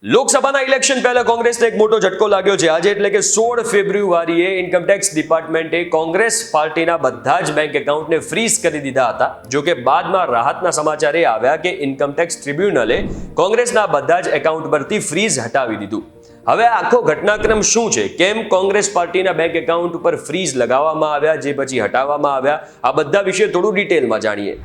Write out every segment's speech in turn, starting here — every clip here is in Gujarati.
લોકસભાના ઇલેક્શન પહેલા કોંગ્રેસને એક મોટો ઝટકો લાગ્યો છે આજે એટલે કે 16 ફેબ્રુઆરીએ ઇન્કમટેક્સ ડિપાર્ટમેન્ટે કોંગ્રેસ પાર્ટીના બધા જ બેંક એકાઉન્ટને ફ્રીઝ કરી દીધા હતા. જો કે બાદમાં રાહતના સમાચાર એ આવ્યા કે ઇન્કમટેક્સ ટ્રિબ્યુનલે કોંગ્રેસના બધા જ એકાઉન્ટ પરથી ફ્રીઝ હટાવી દીધું. હવે આખો ઘટનાક્રમ શું છે, કેમ કોંગ્રેસ પાર્ટીના બેંક એકાઉન્ટ ઉપર ફ્રીઝ લગાવવામાં આવ્યા, જે પછી હટાવવામાં આવ્યા, આ બધા વિશે થોડું ડિટેલમાં જાણીએ.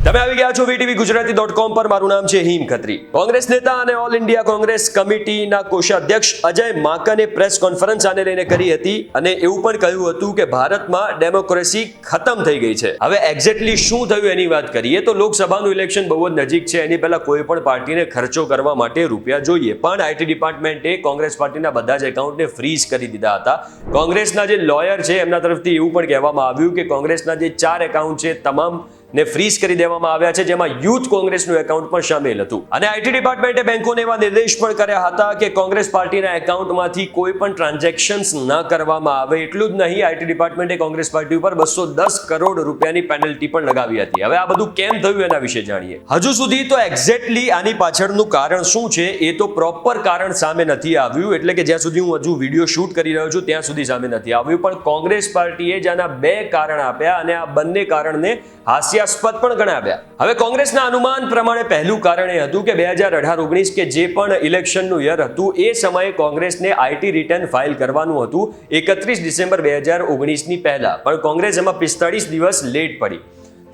તમે આવી ગયા છો VTV Gujarati.com પર. મારું નામ છે હિમ ખત્રી. કોંગ્રેસ નેતા અને ઓલ ઇન્ડિયા કોંગ્રેસ કમિટીના કોષાધ્યક્ષ અજય માકને પ્રેસ કોન્ફરન્સ આને લઈને કરી હતી અને એવું પણ કહ્યું હતું કે ભારતમાં ડેમોક્રેસી ખતમ થઈ ગઈ છે. હવે એક્ઝેક્ટલી શું થયું એની વાત કરીએ તો લોકસભાનું ઇલેક્શન બહુ જ નજીક છે. એની પહેલા કોઈ પણ પાર્ટીને ખર્ચો કરવા માટે રૂપિયા જોઈએ, પણ આઈટી ડિપાર્ટમેન્ટે કોંગ્રેસ પાર્ટીના બધા જ એકાઉન્ટને ફ્રીઝ કરી દીધા હતા. કોંગ્રેસના જે લોયર છે એમના તરફથી એવું પણ કહેવામાં આવ્યું કે કોંગ્રેસના જે 4 એકાઉન્ટ છે તમામ ને ફ્રીઝ કરી દેવામાં આવ્યા છે, જેમાં યુથ કોંગ્રેસનું એકાઉન્ટ પણ શામેલ હતું. અને આઈટી ડિપાર્ટમેન્ટે બેંકોને એવા નિર્દેશ પણ કર્યા હતા કે કોંગ્રેસ પાર્ટીના એકાઉન્ટમાંથી કોઈ પણ ટ્રાન્ઝેક્શન્સ ન કરવામાં આવે. એટલું જ નહીં, આઈટી ડિપાર્ટમેન્ટે કોંગ્રેસ પાર્ટી ઉપર 210 કરોડ રૂપિયાની પેનલ્ટી પણ લગાવી હતી. હવે આ બધું કેમ થયું એના વિશે જાણીએ. હજુ સુધી તો એક્ઝેક્ટલી આની પાછળનું કારણ શું છે એ તો પ્રોપર કારણ સામે નથી આવ્યું, એટલે કે જ્યાં સુધી હું હજુ વિડીયો શૂટ કરી રહ્યો છું ત્યાં સુધી સામે નથી આવ્યું. પણ કોંગ્રેસ પાર્ટીએ જ આના 2 કારણ આપ્યા અને આ બંને કારણને હાસ્યાસ્પદ પણ ગણાવ્યા. હવે કોંગ્રેસના અનુમાન પ્રમાણે પહેલું કારણ એ હતું કે 2018-19 કે જે પણ ઇલેક્શનનું યર હતું એ સમયે કોંગ્રેસને આઈટી રિટર્ન ફાઇલ કરવાનું હતું 31 ડિસેમ્બર 2019ની પહેલા, પણ કોંગ્રેસ એમાં 45 દિવસ લેટ પડી.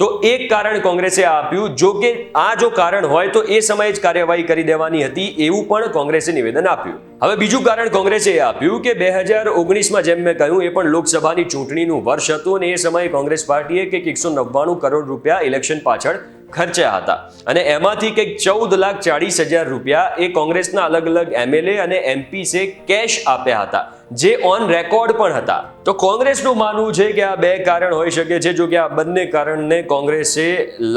તો એક કારણ કોંગ્રેસે આપ્યું. જો કે આ જો કારણ હોય તો એ સમયે જ કાર્યવાહી કરી દેવાની હતી એવું પણ કોંગ્રેસે નિવેદન આપ્યું. હવે બીજું કારણ કોંગ્રેસે આપ્યું કે 2019માં જેમ મેં કહ્યું એ પણ લોકસભાની ચૂંટણીનું વર્ષ હતું અને એ સમયે કોંગ્રેસ પાર્ટીએ કંઈક 199 કરોડ રૂપિયા ઇલેક્શન પાછળ ખર્ચ્યા હતા અને એમાંથી કંઈક 14,40,000 રૂપિયા એ કોંગ્રેસના અલગ અલગ MLA અને MPs કેશ આપ્યા હતા, જે ઓન રેકોર્ડ પણ હતા. તો કોંગ્રેસનું માનવું છે કે આ 2 કારણ હોઈ શકે છે. જો કે આ બંને કારણને કોંગ્રેસે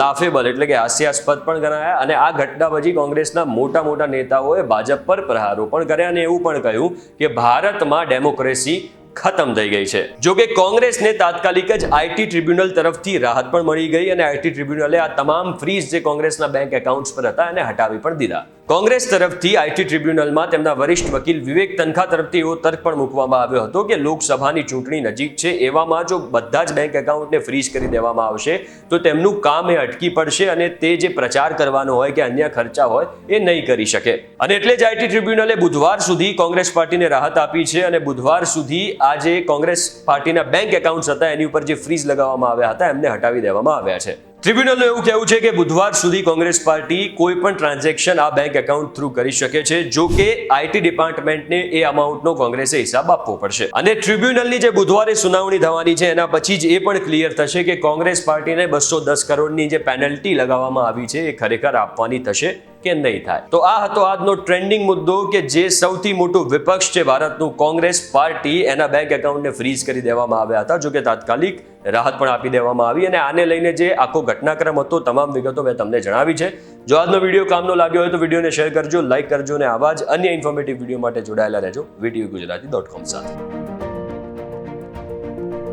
લાફેબલ એટલે કે હાસ્યાસ્પદ પણ ગણાયા અને આ ઘટના પછી કોંગ્રેસના મોટા મોટા નેતાઓએ ભાજપ પર પ્રહારો પણ કર્યા અને એવું પણ કહ્યું કે ભારતમાં ડેમોક્રેસી ખતમ થઈ ગઈ છે. જો કે કોંગ્રેસને તાત્કાલિક જ આઈટી ટ્રિબ્યુનલ તરફથી રાહત પણ મળી ગઈ અને આઈટી ટ્રિબ્યુનલે આ તમામ ફ્રીઝ જે કોંગ્રેસના બેંક એકાઉન્ટ્સ પર હતા એને હટાવી પણ દીધા. કોંગ્રેસ તરફથી આઈટી ટ્રિબ્યુનલમાં તેમના વરિષ્ઠ વકીલ વિવેક તનખા તરફથી એવો તર્ક પણ મૂકવામાં આવ્યો હતો કે લોકસભાની ચૂંટણી નજીક છે, એવામાં જો બધા જ બેંક એકાઉન્ટને ફ્રીઝ કરી દેવામાં આવશે તો તેમનું કામ એ અટકી પડશે અને તે જે પ્રચાર કરવાનો હોય કે અન્ય ખર્ચા હોય એ નહીં કરી શકે. અને એટલે જ આઈટી ટ્રિબ્યુનલે બુધવાર સુધી કોંગ્રેસ પાર્ટીને રાહત આપી છે અને બુધવાર સુધી આજે કોંગ્રેસ પાર્ટીના બેંક એકાઉન્ટ્સ હતા એની ઉપર જે ફ્રીઝ લગાવવામાં આવ્યા હતા એમને હટાવી દેવામાં આવ્યા છે. ટ્રિબ્યુનલનું એવું કહેવું છે કે બુધવાર સુધી કોંગ્રેસ પાર્ટી કોઈ પણ ટ્રાન્ઝેક્શન આ બેંક એકાઉન્ટ થ્રુ કરી શકે છે. જો કે આઈટી ડિપાર્ટમેન્ટને એ અમાઉન્ટનો કોંગ્રેસે હિસાબ આપવો પડશે અને ટ્રિબ્યુનલની જે બુધવારે સુનાવણી થવાની છે એના પછી જ એ પણ ક્લિયર થશે કે કોંગ્રેસ પાર્ટીને 210 કરોડની જે પેનલ્ટી લગાવવામાં આવી છે એ ખરેખર આપવાની થશે કે નહીં થાય. તો આ હતો આજનો ટ્રેન્ડિંગ મુદ્દો કે જે સૌથી મોટું વિપક્ષ છે ભારતનું કોંગ્રેસ પાર્ટી, એના બેંક એકાઉન્ટને ફ્રીઝ કરી દેવામાં આવ્યા હતા. જો કે તાત્કાલિક રાહત પણ આપી દેવામાં આવી અને આને લઈને જે આખો ઘટનાક્રમ હતો તમામ વિગતો મેં તમને જણાવી છે. જો આજનો વિડીયો કામનો લાગ્યો હોય તો વિડીયોને શેર કરજો, લાઇક કરજો અને આવા જ અન્ય ઇન્ફોર્મેટિવ વિડીયો માટે જોડાયેલા રહેજો VTV Gujarati.com સાથે.